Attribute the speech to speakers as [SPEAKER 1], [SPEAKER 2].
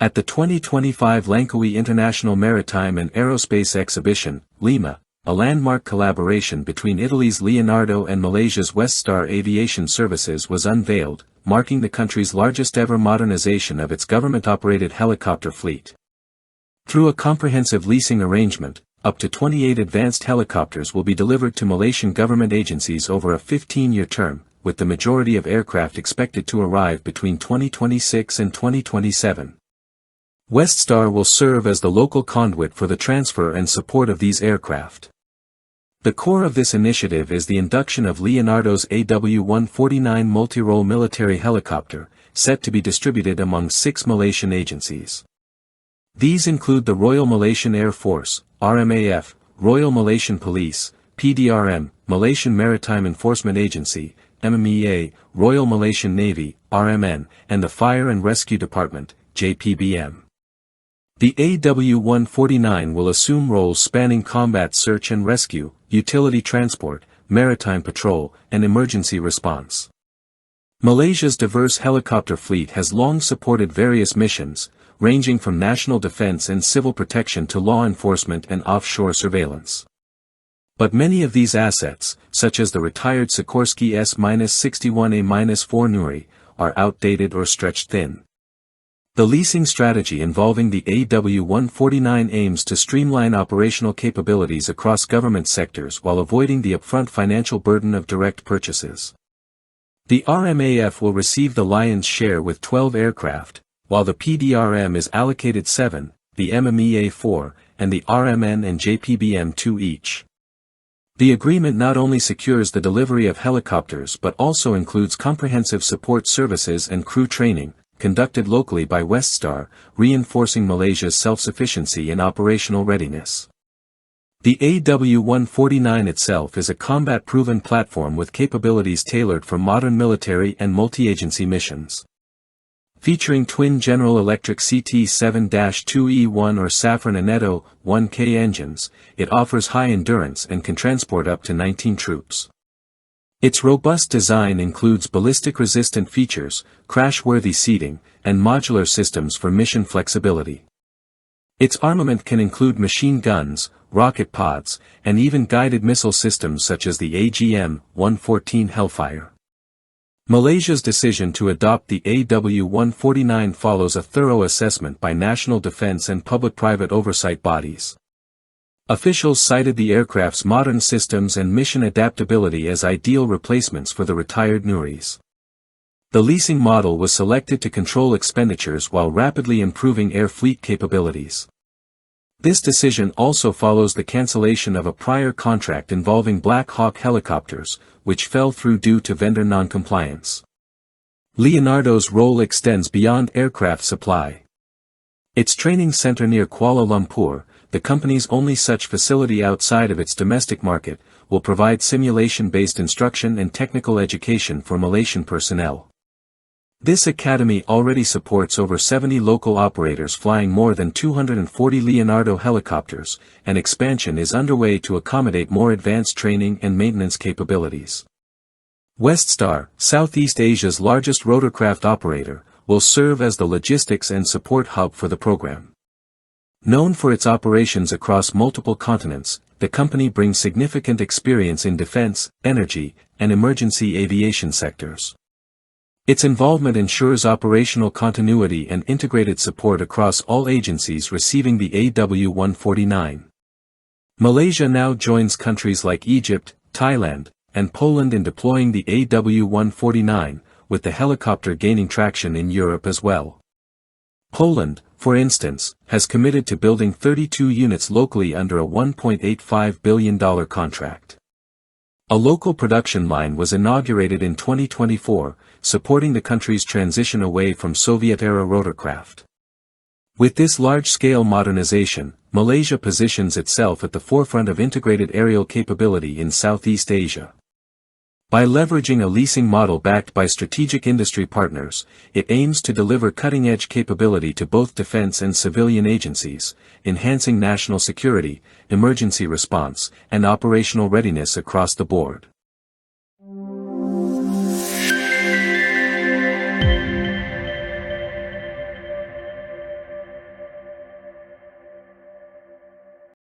[SPEAKER 1] At the 2025 Langkawi International Maritime and Aerospace Exhibition, Lima, a landmark collaboration between Italy's Leonardo and Malaysia's Weststar Aviation Services was unveiled, marking the country's largest ever modernization of its government-operated helicopter fleet. Through a comprehensive leasing arrangement, up to 28 advanced helicopters will be delivered to Malaysian government agencies over a 15-year term, with the majority of aircraft expected to arrive between 2026 and 2027. Weststar will serve as the local conduit for the transfer and support of these aircraft. The core of this initiative is the induction of Leonardo's AW149 multi-role military helicopter, set to be distributed among 6 Malaysian agencies. These include the Royal Malaysian Air Force, RMAF, Royal Malaysian Police, PDRM, Malaysian Maritime Enforcement Agency, MMEA, Royal Malaysian Navy, RMN, and the Fire and Rescue Department, JPBM. The AW149 will assume roles spanning combat search and rescue, utility transport, maritime patrol, and emergency response. Malaysia's diverse helicopter fleet has long supported various missions, ranging from national defense and civil protection to law enforcement and offshore surveillance. But many of these assets, such as the retired Sikorsky S-61A-4 Nuri, are outdated or stretched thin. The leasing strategy involving the AW149 aims to streamline operational capabilities across government sectors while avoiding the upfront financial burden of direct purchases. The RMAF will receive the lion's share with 12 aircraft, while the PDRM is allocated 7, the MMEA 4, and the RMN and JPBM 2 each. The agreement not only secures the delivery of helicopters but also includes comprehensive support services and crew training, conducted locally by Weststar, reinforcing Malaysia's self-sufficiency and operational readiness. The AW149 itself is a combat-proven platform with capabilities tailored for modern military and multi-agency missions. Featuring twin General Electric CT7-2E1 or Safran Aneto 1K engines, it offers high endurance and can transport up to 19 troops. Its robust design includes ballistic-resistant features, crash-worthy seating, and modular systems for mission flexibility. Its armament can include machine guns, rocket pods, and even guided missile systems such as the AGM-114 Hellfire. Malaysia's decision to adopt the AW149 follows a thorough assessment by national defense and public-private oversight bodies. Officials cited the aircraft's modern systems and mission adaptability as ideal replacements for the retired Nuris. The leasing model was selected to control expenditures while rapidly improving air fleet capabilities. This decision also follows the cancellation of a prior contract involving Black Hawk helicopters, which fell through due to vendor non-compliance. Leonardo's role extends beyond aircraft supply. Its training center near Kuala Lumpur, the company's only such facility outside of its domestic market, will provide simulation-based instruction and technical education for Malaysian personnel. This academy already supports over 70 local operators flying more than 240 Leonardo helicopters, and expansion is underway to accommodate more advanced training and maintenance capabilities. Weststar, Southeast Asia's largest rotorcraft operator, will serve as the logistics and support hub for the program. Known for its operations across multiple continents, the company brings significant experience in defense, energy, and emergency aviation sectors. Its involvement ensures operational continuity and integrated support across all agencies receiving the AW149. Malaysia now joins countries like Egypt, Thailand, and Poland in deploying the AW149, with the helicopter gaining traction in Europe as well. Poland, for instance, has committed to building 32 units locally under a $1.85 billion contract. A local production line was inaugurated in 2024, supporting the country's transition away from Soviet-era rotorcraft. With this large-scale modernization, Malaysia positions itself at the forefront of integrated aerial capability in Southeast Asia. By leveraging a leasing model backed by strategic industry partners, it aims to deliver cutting-edge capability to both defense and civilian agencies, enhancing national security, emergency response, and operational readiness across the board.